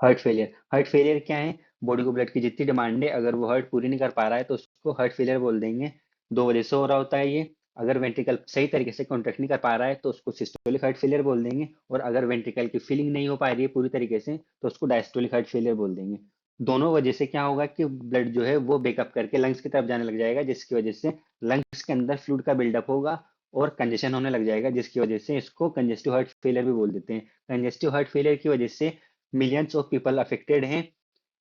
Heart failure क्या है? Body को ब्लड की जितनी डिमांड है, अगर वो हार्ट पूरी नहीं कर पा रहा है तो उसको हार्ट फेलियर बोल देंगे। दो वजह से हो रहा होता है ये। अगर वेंट्रिकल सही तरीके से कॉन्ट्रैक्ट नहीं कर पा रहा है तो उसको सिस्टोलिक हार्ट फेलियर बोल देंगे, और अगर वेंट्रिकल की फीलिंग नहीं हो पा रही है पूरी तरीके से तो उसको डायस्टोलिक हार्ट फेलियर बोल देंगे। दोनों वजह से क्या होगा कि ब्लड जो है वो बेकअप करके लंग्स की तरफ जाने लग जाएगा, जिसकी वजह से लंग्स के अंदर फ्लूइड का बिल्डअप होगा और कंजेशन होने लग जाएगा, जिसकी वजह से इसको कंजेस्टिव हार्ट फेलियर भी बोल देते हैं। कंजेस्टिव हार्ट फेलियर की वजह से मिलियंस ऑफ पीपल अफेक्टेड हैं।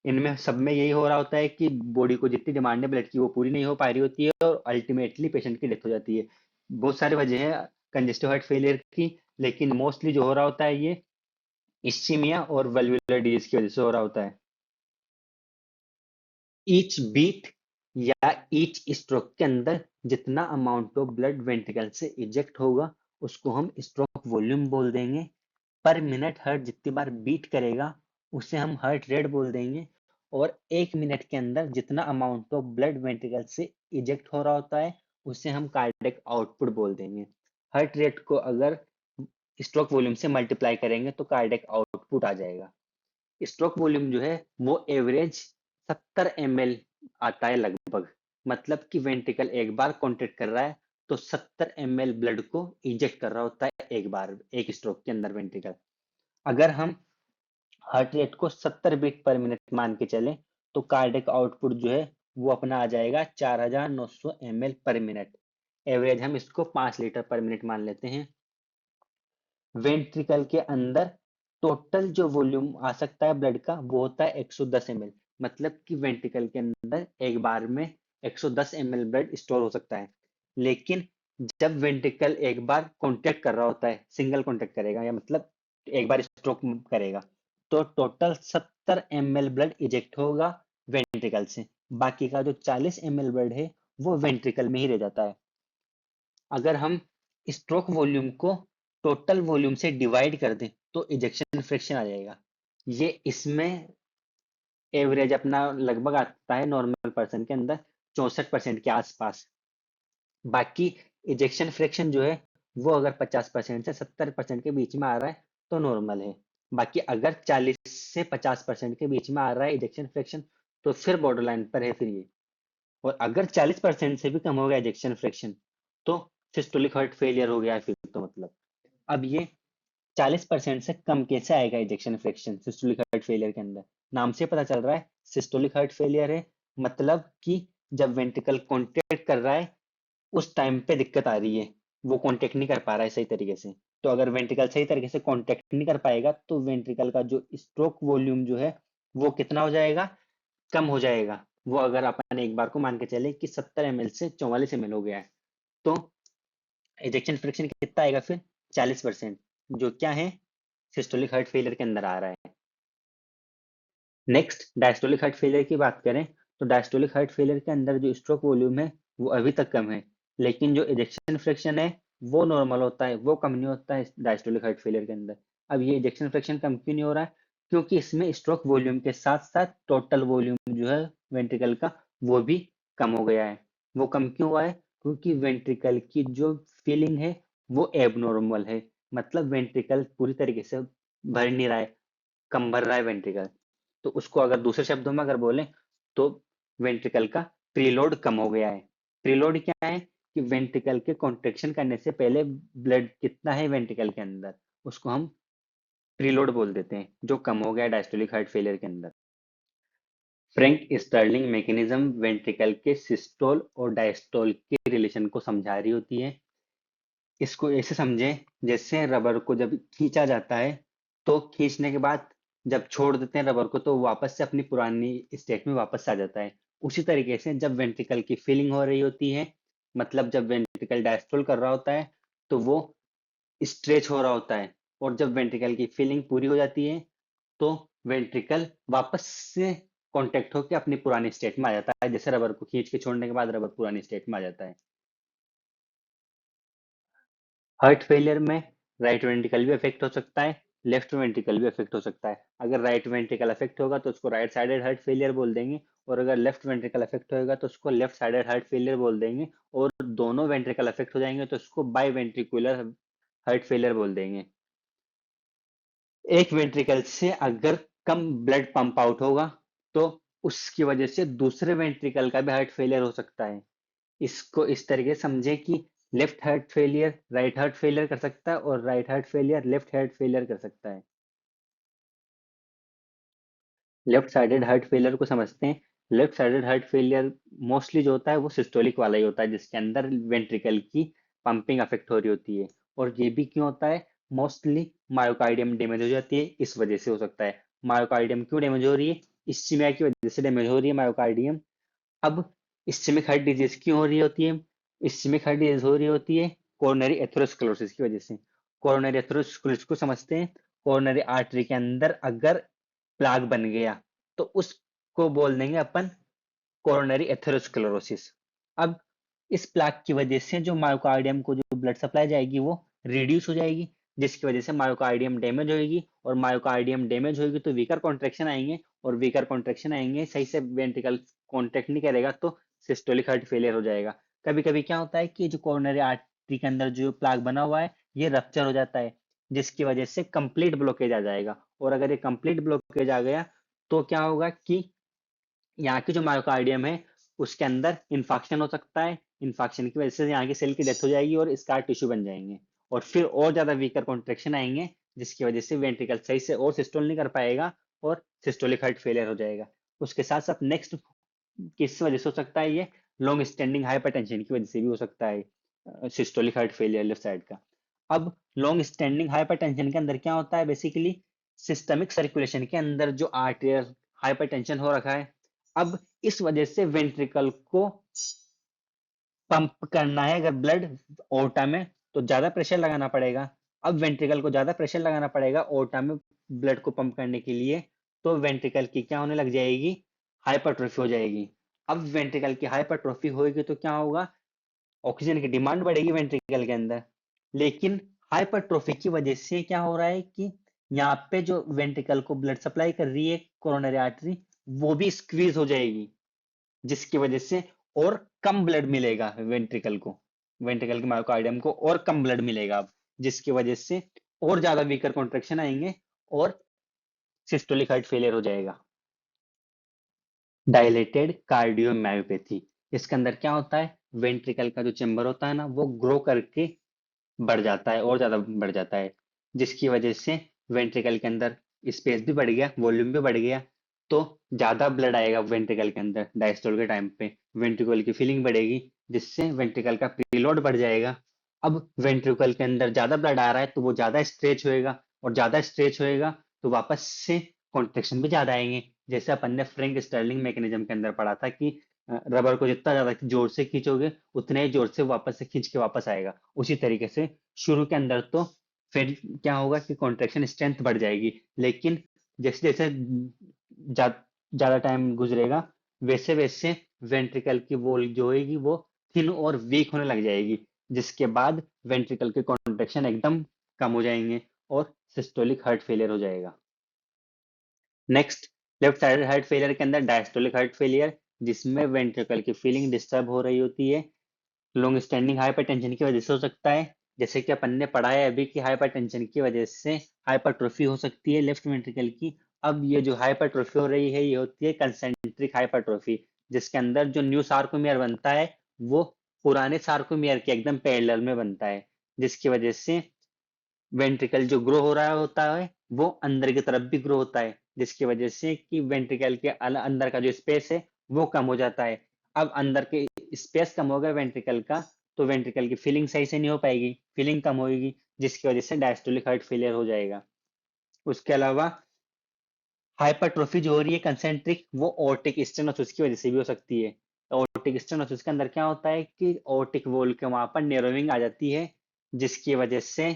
इनमें सब में यही हो रहा होता है कि बॉडी को जितनी डिमांड है ब्लड की वो पूरी नहीं हो पा रही होती है, और अल्टीमेटली पेशेंट की डेथ हो जाती है। बहुत सारी वजह है कंजेस्टिव हार्ट फेलियर की, लेकिन मोस्टली जो हो रहा होता है ये इस्चीमिया और वल्वुलर डिजीज की वजह से हो रहा होता है। ईच बीट या ईच स्ट्रोक के अंदर जितना अमाउंट ऑफ ब्लड वेंट्रिकल से इजेक्ट होगा उसको हम स्ट्रोक वॉल्यूम बोल देंगे। पर मिनट हार्ट जितनी बार बीट करेगा उसे हम हार्ट रेट बोल देंगे। और 1 मिनट के अंदर जितना अमाउंट ऑफ ब्लड वेंट्रिकल से इजेक्ट हो रहा होता है उसे हम कार्डियक आउटपुट बोल देंगे। हार्ट रेट को अगर स्ट्रोक वॉल्यूम से मल्टीप्लाई करेंगे तो कार्डियक आउटपुट आ जाएगा। स्ट्रोक वॉल्यूम जो है वो एवरेज 70 ml आता है लगभग। मतलब कि वेंट्रिकल एक बार कॉन्ट्रैक्ट कर रहा है तो 70 ml ब्लड को इंजेक्ट कर रहा होता है एक बार, एक स्ट्रोक के अंदर वेंट्रिकल। अगर हम हार्ट रेट को 70 बीट पर मिनट मान के चले तो कार्डियक आउटपुट जो है वो अपना आ जाएगा 4900 ml पर मिनट। एवरेज हम इसको 5 लीटर पर मिनट मान लेते हैं। वेंट्रिकल के अंदर टोटल जो वॉल्यूम आ सकता है ब्लड का वो होता है 110 ml। मतलब कि वेंट्रिकल के अंदर एक बार में 110 ml ब्लड स्टोर हो सकता है। लेकिन जब वेंट्रिकल एक बार कॉन्ट्रैक्ट कर रहा होता है, सिंगल कॉन्ट्रैक्ट करेगा या मतलब एक बार स्ट्रोक करेगा, तो टोटल 70 ml ब्लड इजेक्ट होगा वेंट्रिकल से। बाकी का जो 40 ml ब्लड है वो वेंट्रिकल में ही रह जाता है। अगर हम स्ट्रोक वॉल्यूम को टोटल वॉल्यूम से डिवाइड कर दें तो इजेक्शन फ्रैक्शन आ जाएगा। ये इसमें एवरेज अपना लगभग आता है नॉर्मल पर्सन के अंदर 64% के आसपास। बाकी इजेक्शन फ्रैक्शन जो है वो अगर 50% से 70% के बीच में आ रहा है तो नॉर्मल है। बाकी अगर 40 से 50% के बीच में आ रहा है इजेक्शन फ्रैक्शन तो फिर बॉर्डर लाइन पर है फिर ये। और अगर 40% से भी कम हो गया इजेक्शन फ्रैक्शन तो सिस्टोलिक हार्ट फेलियर हो गया है फिर तो मतलब। अब ये 40% से कम कैसे आएगा ejection fraction systolic heart failure के अंदर? नाम से पता चल रहा है सिस्टोलिक हार्ट फेलियर है। मतलब कि जब वेंट्रिकल कॉन्ट्रैक्ट कर रहा है उस टाइम पे दिक्कत आ रही है, वो कॉन्टैक्ट नहीं कर पा रहा है सही तरीके से। तो अगर वेंट्रिकल सही तरीके से कॉन्टैक्ट नहीं कर पाएगा तो वेंट्रिकल का जो स्ट्रोक वॉल्यूम जो है वो कितना हो जाएगा? कम हो जाएगा। वो अगर अपन एक बार को मान के चले कि 70 ml से 44 ml हो गया है तो इजेक्शन फ्रैक्शन कितना आएगा फिर? 40%, जो क्या है सिस्टोलिक हार्ट फेलियर के अंदर आ रहा है। नेक्स्ट डायस्टोलिक हार्ट फेलियर की बात करें तो डायस्टोलिक हार्ट फेलियर के अंदर जो स्ट्रोक वॉल्यूम है वो अभी तक कम है, लेकिन जो इजेक्शन फ्रैक्शन है वो नॉर्मल होता है, वो कम नहीं होता है डायस्टोलिक हार्ट फेलियर के अंदर। अब ये इजेक्शन फ्रैक्शन कम क्यों नहीं हो रहा है? क्योंकि इसमें स्ट्रोक वॉल्यूम के साथ साथ टोटल वॉल्यूम जो है वेंट्रिकल का वो भी कम हो गया है। वो कम क्यों हुआ है? क्योंकि वेंट्रिकल की जो फीलिंग है वो एबनॉर्मल है। मतलब वेंट्रिकल पूरी तरीके से भर नहीं रहा है, कम भर रहा है वेंट्रिकल। तो उसको अगर दूसरे शब्दों में अगर बोलें तो वेंट्रिकल का प्रीलोड कम हो गया है। प्रीलोड क्या है? कि वेंट्रिकल के कॉन्ट्रेक्शन करने से पहले ब्लड कितना है वेंट्रिकल के अंदर उसको हम प्रीलोड बोल देते हैं, जो कम हो गया डायस्टोलिक हार्ट फेलियर के अंदर। फ्रैंक स्टर्लिंग मैकेनिज्म वेंट्रिकल के सिस्टोल और डायस्टोल के रिलेशन को समझा रही होती है। इसको ऐसे समझें जैसे रबर को जब खींचा जाता है तो खींचने के बाद जब छोड़ देते हैं रबर को तो वो वापस से अपनी पुरानी स्टेट में वापस आ जाता है। उसी तरीके से जब वेंट्रिकल की फीलिंग हो रही होती है, मतलब जब वेंट्रिकल डायस्टोल कर रहा होता है तो वो स्ट्रेच हो रहा होता है, और जब वेंट्रिकल की फीलिंग पूरी हो जाती है तो वेंट्रिकल वापस से कॉन्टेक्ट होकर अपनी पुरानी स्टेट में आ जाता है, जैसे रबर को खींच के छोड़ने के बाद रबर पुरानी स्टेट में आ जाता है। हार्ट फेलियर में राइट वेंट्रिकल भी अफेक्ट हो सकता है, लेफ्ट वेंट्रिकल भी अफेक्ट हो सकता है। अगर राइट वेंट्रिकल अफेक्ट होगा तो उसको राइट साइडेड हार्ट फेलियर बोल देंगे, और अगर लेफ्ट वेंट्रिकल अफेक्ट होगा तो उसको लेफ्ट साइडेड हार्ट फेलियर बोल देंगे, और दोनों वेंट्रिकल अफेक्ट हो जाएंगे तो उसको बाई वेंट्रिकुलर हार्ट फेलियर बोल देंगे। एक वेंट्रिकल से अगर कम ब्लड पंप आउट होगा, तो उसकी वजह से दूसरे वेंट्रिकल का भी हार्ट फेलियर हो सकता है। इसको इस तरीके से समझे कि left heart failure right heart failure कर सकता है और right heart failure left heart failure कर सकता है। लेफ्ट साइडेड हार्ट फेलियर को समझते हैं। Left sided heart failure mostly जो होता है वो सिस्टोलिक वाला ही होता है, जिसके अंदर वेंट्रिकल की पंपिंग अफेक्ट हो रही होती है। और ये भी क्यों होता है? मोस्टली मायोकार्डियम डैमेज हो जाती है, इस वजह से हो सकता है। मायोकार्डियम क्यों डैमेज हो रही है? इस्चीमिया की वजह से डैमेज हो रही है मायोकार्डियम। अब इस्चेमिक हार्ट डिजीज क्यों हो रही होती है? इस्चेमिक हार्ट डिजीज हो रही होती है कोरोनरी एथेरोस्क्लेरोसिस की वजह से। कोरोनरी एथेरोस्क्लेरोसिस को समझते हैं। कोरोनरी आर्टरी के अंदर अगर प्लाग बन गया तो उसको बोल देंगे अपन कोरोनरी एथेरोस्क्लेरोसिस। अब इस प्लाग की वजह से जो मायोकार्डियम को जो ब्लड सप्लाई जाएगी वो रिड्यूस हो जाएगी, जिसकी वजह से मायोकार्डियम डैमेज होगी। और मायोकार्डियम डैमेज होगी तो वीकर कॉन्ट्रैक्शन आएंगे, और वीकर कॉन्ट्रैक्शन आएंगे, सही से वेंट्रिकल कॉन्ट्रैक्ट नहीं करेगा तो सिस्टोलिक हार्ट फेलियर हो जाएगा। कभी कभी क्या होता है कि जो कोरोनरी आर्टरी के अंदर जो प्लाग बना हुआ है ये रप्चर हो जाता है, जिसकी वजह से कंप्लीट ब्लॉकेज आ जाएगा। और अगर ये कंप्लीट ब्लॉकेज आ गया तो क्या होगा कि यहाँ की जो मायोकार्डियम है उसके अंदर इन्फेक्शन हो सकता है। इन्फेक्शन की वजह से यहाँ की सेल की डेथ हो जाएगी और स्कार टिश्यू बन जाएंगे, और फिर और ज्यादा वीकर कॉन्ट्रेक्शन आएंगे, जिसकी वजह से वेंट्रिकल सही से और सिस्टोल नहीं कर पाएगा और सिस्टोलिक हार्ट फेलियर हो जाएगा। उसके साथ साथ नेक्स्ट किस वजह से हो सकता है ये? लॉन्ग स्टैंडिंग हाइपरटेंशन की वजह से भी हो सकता है systolic heart failure left side का। अब लॉन्ग स्टैंडिंग हाइपरटेंशन के अंदर क्या होता है? बेसिकली सिस्टमिक सर्कुलेशन के अंदर जो आर्टेरियल हाइपरटेंशन हो रखा है, अब इस वजह से वेंट्रिकल को पंप करना है अगर ब्लड ओर्टा में, तो ज्यादा प्रेशर लगाना पड़ेगा। अब वेंट्रिकल को ज्यादा प्रेशर लगाना पड़ेगा ओर्टा में ब्लड को पंप करने के लिए, तो वेंट्रिकल की क्या होने लग जाएगी? हाइपरट्रोफी हो जाएगी। अब वेंट्रिकल की हाइपरट्रोफी होगी तो क्या होगा? ऑक्सीजन की डिमांड बढ़ेगी वेंट्रिकल के अंदर। लेकिन हाइपरट्रोफी की वजह से क्या हो रहा है कि यहाँ पे जो वेंट्रिकल को ब्लड सप्लाई कर रही है कोरोनरी आर्टरी, वो भी स्क्वीज हो जाएगी, जिसकी वजह से और कम ब्लड मिलेगा वेंट्रिकल को, वेंट्रिकल के मायोकार्डियम को और कम ब्लड मिलेगा अब, जिसकी वजह से और ज्यादा वीकर कॉन्ट्रेक्शन आएंगे और सिस्टोलिक हार्ट फेलियर हो जाएगा। डायलेटेड कार्डियोमायोपैथी, इसके अंदर क्या होता है? वेंट्रिकल का जो चेंबर होता है ना वो ग्रो करके बढ़ जाता है और ज्यादा बढ़ जाता है, जिसकी वजह से वेंट्रिकल के अंदर स्पेस भी बढ़ गया, वॉल्यूम भी बढ़ गया, तो ज्यादा ब्लड आएगा वेंट्रिकल के अंदर डायस्टोल के टाइम पे। वेंट्रिकल की फीलिंग बढ़ेगी, जिससे वेंट्रिकल का प्रीलोड बढ़ जाएगा। अब वेंट्रिकल के अंदर ज्यादा ब्लड आ रहा है तो वो ज्यादा स्ट्रेच होएगा, और ज्यादा स्ट्रेच होएगा तो वापस से कॉन्ट्रेक्शन भी ज्यादा आएंगे। जैसे अपन ने फ्रैंक स्टर्लिंग मैकेनिज्म के अंदर पढ़ा था कि रबर को जितना ज्यादा जोर से खींचोगे उतने ही जोर से वापस से खींच के वापस आएगा। उसी तरीके से शुरू के अंदर तो फिर क्या होगा कि कॉन्ट्रेक्शन स्ट्रेंथ बढ़ जाएगी, लेकिन जैसे जैसे ज्यादा टाइम गुजरेगा वैसे वैसे वेंट्रिकल की वॉल जो होगी वो थिन और वीक होने लग जाएगी, जिसके बाद वेंट्रिकल के कॉन्ट्रेक्शन एकदम कम हो जाएंगे और सिस्टोलिक हार्ट फेलियर हो जाएगा। Next, left sided heart failure के अंदर डायस्टोलिक हार्ट फेलियर, जिसमें वेंट्रिकल की फीलिंग डिस्टर्ब हो रही होती है, लॉन्ग स्टैंडिंग हाइपरटेंशन की वजह से हो सकता है। जैसे कि अपन ने पढ़ा है अभी कि हाइपरटेंशन की वजह से हाइपरट्रोफी हो सकती है लेफ्ट वेंट्रिकल की। अब ये जो हाइपरट्रोफी हो रही है ये होती है कंसेंट्रिक हाइपरट्रोफी, जिसके अंदर जो न्यू सार्कोमियर बनता है वो पुराने सार्कोमियर के एकदम पैरेलल में बनता है, जिसकी वजह से वेंट्रिकल जो ग्रो हो रहा होता है वो अंदर की तरफ भी ग्रो होता है, जिसकी वजह से कि वेंट्रिकल के अंदर का जो स्पेस है वो कम हो जाता है। अब अंदर के स्पेस कम हो गया वेंट्रिकल का, तो वेंट्रिकल की फीलिंग सही से नहीं हो पाएगी, फीलिंग कम होगी, जिसकी वजह से डायस्टोलिक हार्ट फेलियर हो जाएगा। उसके अलावा हाइपरट्रोफी जो हो रही है कंसेंट्रिक, वो ओर्टिक स्टेनोसिस की वजह से भी हो सकती है। ओर्टिक स्टेनोसिस के अंदर क्या होता है कि ओर्टिक वॉल के वहां पर नेरोइंग आ जाती है, जिसकी वजह से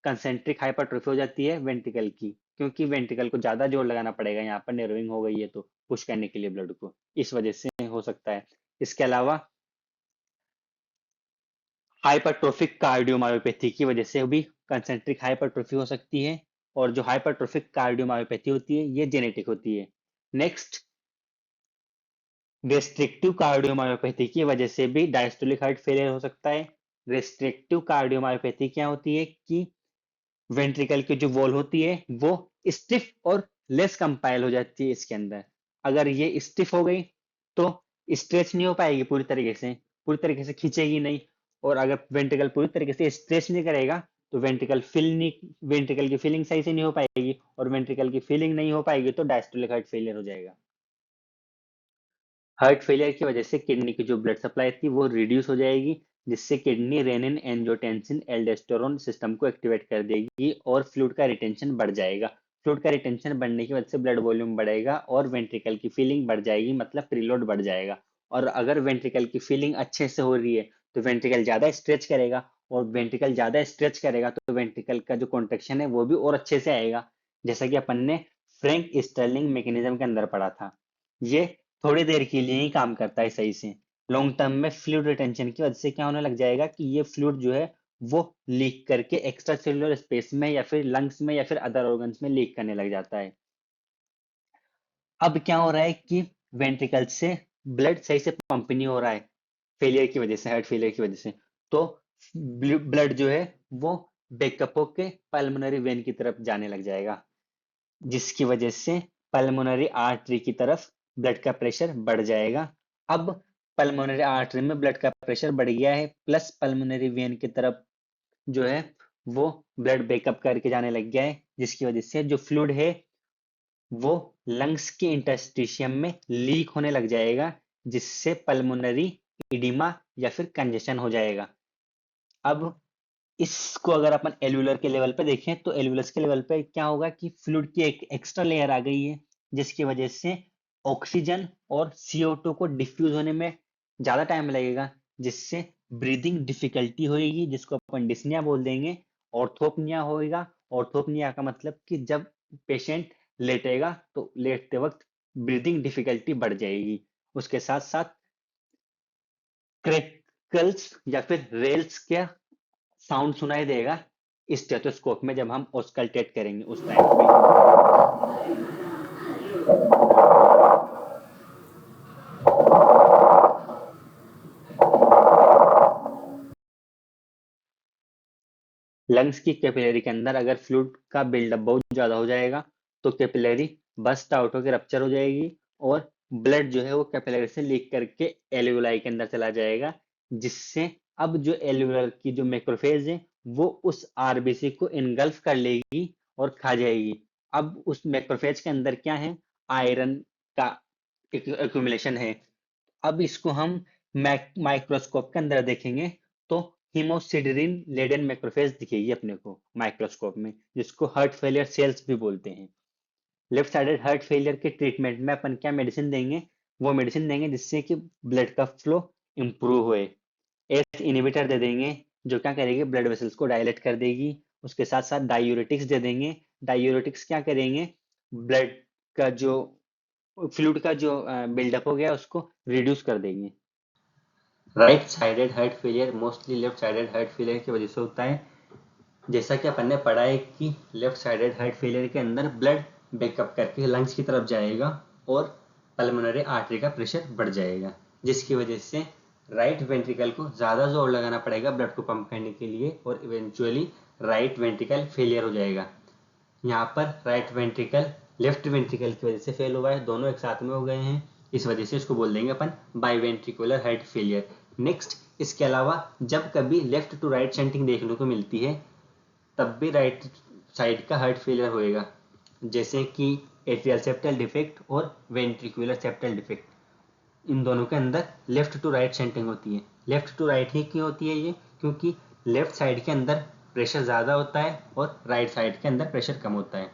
कंसेंट्रिक हाइपरट्रोफी हो जाती है वेंट्रिकल की, क्योंकि वेंट्रिकल को ज्यादा जोर लगाना पड़ेगा यहाँ पर नेरोइंग हो गई है तो पुश करने के लिए ब्लड को, इस वजह से हो सकता है। इसके अलावा हाइपरट्रोफिक कार्डियोमायोपैथी की वजह से भी कंसेंट्रिक हाइपरट्रोफी हो सकती है, और जो हाइपरट्रोफिक कार्डियोमायोपैथी होती है ये जेनेटिक होती है। नेक्स्ट, रेस्ट्रिक्टिव कार्डियोमायोपैथी की वजह से भी डायस्टोलिक हार्ट फेलियर हो सकता है। रेस्ट्रिक्टिव कार्डियोमायोपैथी क्या होती है कि वेंट्रिकल की जो वॉल होती है वो स्टिफ और लेस कंपाइल हो जाती है इसके अंदर। अगर ये स्टिफ हो गई तो स्ट्रेच नहीं हो पाएगी पूरी तरीके से खींचेगी नहीं। और अगर वेंट्रिकल पूरी तरीके से स्ट्रेच नहीं करेगा तो वेंट्रिकल की फीलिंग सही से नहीं हो पाएगी, और वेंट्रिकल की फीलिंग नहीं हो पाएगी तो डायस्टोलिक हार्ट फेलियर हो जाएगा। हार्ट फेलियर की वजह से किडनी की जो ब्लड सप्लाई थी वो रिड्यूस हो जाएगी, जिससे kidney renin angiotensin aldosterone system को एक्टिवेट कर देगी और फ्लूइड का रिटेंशन बढ़ जाएगा। फ्लूइड का रिटेंशन बढ़ने की वजह से ब्लड वॉल्यूम बढ़ेगा और वेंट्रिकल की फीलिंग बढ़ जाएगी, मतलब प्रीलोड बढ़ जाएगा। और अगर वेंट्रिकल की फीलिंग अच्छे से हो रही है तो वेंट्रिकल ज्यादा स्ट्रेच करेगा, और वेंट्रिकल ज्यादा स्ट्रेच करेगा तो वेंट्रिकल का जो कॉन्ट्रेक्शन है वो भी और अच्छे से आएगा, जैसा कि अपन ने फ्रैंक स्टर्लिंग मैकेनिज्म के अंदर पढ़ा था। ये थोड़ी देर के लिए ही काम करता है सही से। लॉन्ग टर्म में फ्लूइड रिटेंशन की वजह से क्या होने लग जाएगा कि ये फ्लूइड जो है वो लीक करके एक्स्ट्रा सेल्युलर स्पेस में या फिर लंग्स में या फिर अदर ऑर्गन्स में लीक करने लग जाता है। अब क्या हो रहा है कि वेंट्रिकल से ब्लड सही से पंप नहीं हो रहा है फेलियर की वजह से, हार्ट फेलियर की वजह से। तो ब्लड जो है वो बैकअप होके पल्मोनरी वेन की तरफ जाने लग जाएगा, जिसकी वजह से पल्मोनरी आर्टरी की तरफ ब्लड का प्रेशर बढ़ जाएगा। अब पल्मोनरी आर्टरी में ब्लड का प्रेशर बढ़ गया है, प्लस पल्मोनरी वेन की तरफ जो है वो ब्लड बैकअप करके जाने लग गया है, जिसकी वजह से जो फ्लूइड है वो लंग्स के इंटरस्टिशियम में लीक होने लग जाएगा, जिससे पल्मोनरी इडिमा या फिर कंजेशन हो जाएगा। अब इसको अगर अपन एल्वुलर के लेवल पे देखें तो एल्वुलस के लेवल पे क्या होगा कि फ्लूइड की एक एक्स्ट्रा लेयर आ गई है, जिसकी वजह से ऑक्सीजन और CO2 को डिफ्यूज होने में ज्यादा टाइम लगेगा, जिससे ब्रीदिंग डिफिकल्टी होगी, जिसको अपन डिस्निया बोल देंगे। ऑर्थोपनिया होएगा। ऑर्थोपनिया का मतलब कि जब पेशेंट लेटेगा तो लेटते वक्त ब्रीदिंग डिफिकल्टी बढ़ जाएगी। उसके साथ साथ क्रैकल्स या फिर रेल्स के साउंड सुनाई देगा स्टेथोस्कोप में जब हम ऑस्कल्टेट करेंगे उस टाइम पे। लंग्स की कैपिलरी के अंदर अगर फ्लूइड का बिल्डअप बहुत ज्यादा हो जाएगा तो कैपिलरी बस्ट आउट होकर रप्चर हो जाएगी, और ब्लड जो है वो कैपिलरी से लीक करके एल्वेलाई के अंदर चला जाएगा, जिससे अब जो एल्वेलर की जो मैक्रोफेज है वो उस आरबीसी को इनगल्फ कर लेगी और खा जाएगी। अब उस मैक्रोफेज के अंदर क्या है, आयरन का एक्यूमुलेशन है। अब इसको हम माइक्रोस्कोप के अंदर देखेंगे तो हीमोसिडरिन लेडन मैक्रोफेज दिखेगी अपने को माइक्रोस्कोप में, जिसको हार्ट फेलियर सेल्स भी बोलते हैं। लेफ्ट साइडेड हार्ट फेलियर के ट्रीटमेंट में अपन क्या मेडिसिन देंगे, वो मेडिसिन देंगे जिससे कि ब्लड का फ्लो इंप्रूव होए। एस इनहिबिटर दे देंगे जो क्या करेगी, ब्लड वेसल्स को डायलेट कर देगी। उसके साथ साथ डायूरेटिक्स दे देंगे। डायूरेटिक्स क्या करेंगे, ब्लड का जो फ्लूइड का जो बिल्डअप हो गया उसको रिड्यूस कर देंगे। Right sided heart failure mostly left sided heart failure की वजह से होता है। जैसा कि अपन ने पढ़ा है कि लेफ्ट साइडेड हार्ट फेलियर के अंदर ब्लड बैकअप करके लंग्स की तरफ जाएगा और पल्मोनरी आर्टरी का प्रेशर बढ़ जाएगा, जिसकी वजह से राइट वेंट्रिकल को ज़्यादा जोर लगाना पड़ेगा ब्लड को पंप करने के लिए, और इवेंचुअली राइट वेंट्रिकल फेलियर हो जाएगा। यहाँ पर राइट वेंट्रिकल लेफ्ट वेंट्रिकल की वजह से फेल हुआ है, दोनों एक साथ में हो गए हैं, इस वजह से इसको बोल देंगे अपन बाईवेंट्रिकुलर हार्ट फेलियर। नेक्स्ट, इसके अलावा जब कभी लेफ्ट टू राइट शंटिंग देखने को मिलती है तब भी राइट साइड का हार्ट फेलियर होएगा, जैसे कि एट्रियल सेप्टल डिफेक्ट और वेंट्रिकुलर सेप्टल डिफेक्ट। इन दोनों के अंदर लेफ्ट टू राइट शंटिंग होती है। लेफ्ट टू राइट ही क्यों होती है ये, क्योंकि लेफ्ट साइड के अंदर प्रेशर ज़्यादा होता है और राइट साइड के अंदर प्रेशर कम होता है।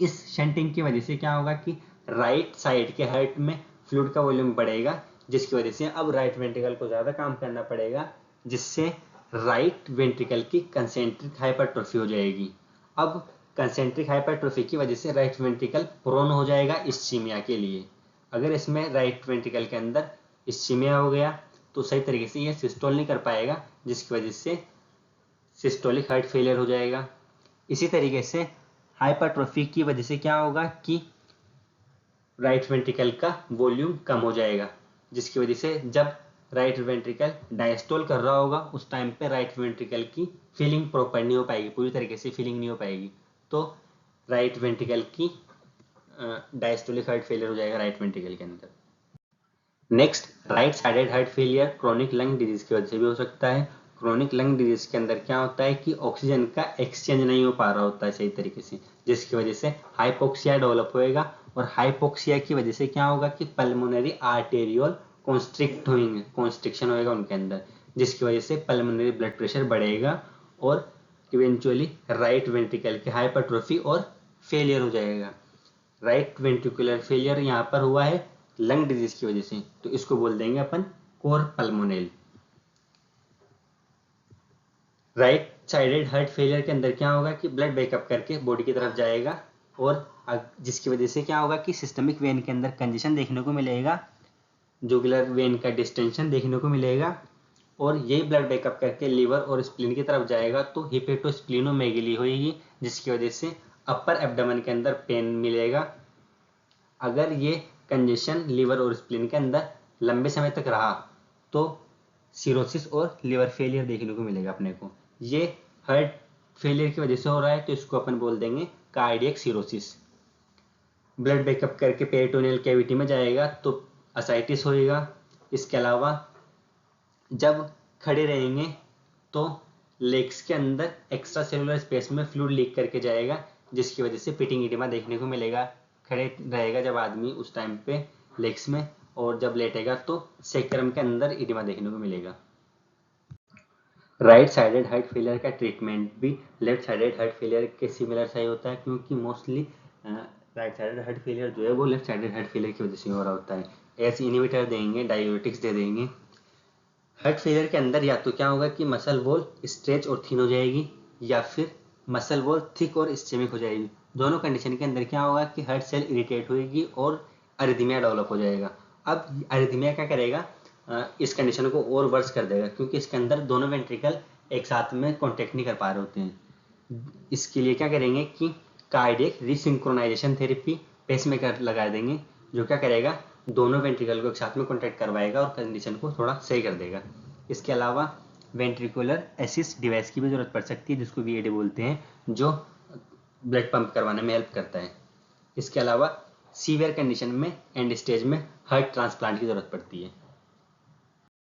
इस शंटिंग की वजह से क्या होगा कि राइट साइड के हार्ट में फ्लूइड का वॉल्यूम बढ़ेगा, जिसकी वजह से अब राइट वेंट्रिकल को ज़्यादा काम करना पड़ेगा, जिससे राइट वेंट्रिकल की कंसेंट्रिक हाइपरट्रोफी हो जाएगी। अब कंसेंट्रिक हाइपरट्रोफी की वजह से राइट वेंट्रिकल प्रोन हो जाएगा इस्चीमिया के लिए। अगर इसमें राइट वेंट्रिकल के अंदर इस्चीमिया हो गया तो सही तरीके से यह सिस्टोल नहीं कर पाएगा, जिसकी वजह से सिस्टोलिक हार्ट फेलियर हो जाएगा। इसी तरीके से हाइपरट्रोफी की वजह से क्या होगा कि राइट वेंट्रिकल का वॉल्यूम कम हो जाएगा, जिसकी वजह से जब राइट वेंट्रिकल डायस्टोल कर रहा होगा उस टाइम पे राइट वेंट्रिकल की फीलिंग प्रॉपर नहीं हो पाएगी, पूरी तरीके से फीलिंग नहीं हो पाएगी। तो राइट वेंट्रिकल की डायस्टोलिक हार्ट फेलियर हो जाएगा राइट वेंट्रिकल के अंदर। Next, right sided heart failure chronic lung disease की वजह से भी हो सकता है। क्रोनिक लंग डिजीज के अंदर क्या होता है कि ऑक्सीजन का एक्सचेंज नहीं हो पा रहा होता है सही तरीके से, जिसकी वजह से हाइपोक्सिया डेवलप होएगा, और हाइपोक्सिया की वजह से क्या होगा कि पल्मोनरी आर्टेरियोल कॉन्स्ट्रिक्ट होंगे, कॉन्स्ट्रिक्शन होएगा उनके अंदर, जिसकी वजह से पल्मोनरी ब्लड प्रेशर बढ़ेगा और इवेंचुअली राइट वेंट्रिकल की हाइपरट्रोफी और फेलियर हो जाएगा। राइट वेंट्रिकुलर फेलियर यहाँ पर हुआ है लंग डिजीज की वजह से, तो इसको बोल देंगे अपन cor pulmonale. Right sided heart failure के अंदर क्या होगा कि ब्लड बैकअप करके बॉडी की तरफ जाएगा, और जिसकी वजह से क्या होगा कि सिस्टमिक वेन के अंदर कंजेशन देखने को मिलेगा, जुगुलर वेन का डिस्टेंशन देखने को मिलेगा, और यही ब्लड बैकअप करके लीवर और स्प्लीन की तरफ जाएगा तो हिपेटोस्प्लीनोमेगेली होगी, जिसकी वजह से अपर एब्डोमेन के अंदर पेन मिलेगा। अगर ये कंजेशन लीवर और स्प्लीन के अंदर लंबे समय तक रहा तो सिरोसिस और लीवर फेलियर देखने को मिलेगा अपने को। ये हार्ट फेलियर की वजह से हो रहा है तो इसको अपन बोल देंगे कार्डियक सिरोसिस। ब्लड बैकअप करके पेरिटोनियल कैविटी में जाएगा तो असाइटिस होएगा। इसके अलावा जब खड़े रहेंगे तो लेग्स के अंदर एक्स्ट्रा सेलुलर स्पेस में फ्लूइड लीक करके जाएगा, जिसकी वजह से पिटिंग इडिमा देखने को मिलेगा। खड़े रहेगा जब आदमी उस टाइम पे लेग्स में, और जब लेटेगा तो सेक्रम के अंदर इडिमा देखने को मिलेगा। राइट साइडेड हार्ट फेलियर का ट्रीटमेंट भी लेफ्ट साइडेड हार्ट फेलियर के सिमिलर सा ही होता है, क्योंकि mostly right sided heart failure जो है वो लेफ्ट साइडेड हार्ट फेलियर की वजह से हो रहा होता है। एस इनहिबिटर देंगे, डायूरेटिक्स दे देंगे। हार्ट फेलियर के अंदर या तो क्या होगा कि मसल वॉल स्ट्रेच और थिन हो जाएगी, या फिर मसल वॉल थिक और इस्चेमिक हो जाएगी। दोनों कंडीशन के अंदर क्या होगा कि हार्ट सेल इरिटेट होएगी और अरिथमिया डेवलप हो जाएगा। अब अरिथमिया क्या करेगा, इस कंडीशन को और वर्स कर देगा, क्योंकि इसके अंदर दोनों वेंट्रिकल एक साथ में कॉन्टेक्ट नहीं कर पा रहे होते हैं। इसके लिए क्या करेंगे कि कार्डियक रिसिंक्रोनाइजेशन थेरेपी पेसमेकर लगा देंगे, जो क्या करेगा दोनों वेंट्रिकल को एक साथ में कॉन्टैक्ट करवाएगा और कंडीशन को थोड़ा सही कर देगा। इसके अलावा वेंट्रिकुलर असिस्ट डिवाइस की भी जरूरत पड़ सकती है, जिसको वीएडी बोलते हैं, जो ब्लड पंप करवाने में हेल्प करता है। इसके अलावा सीवियर कंडीशन में एंड स्टेज में हार्ट ट्रांसप्लांट की जरूरत पड़ती है।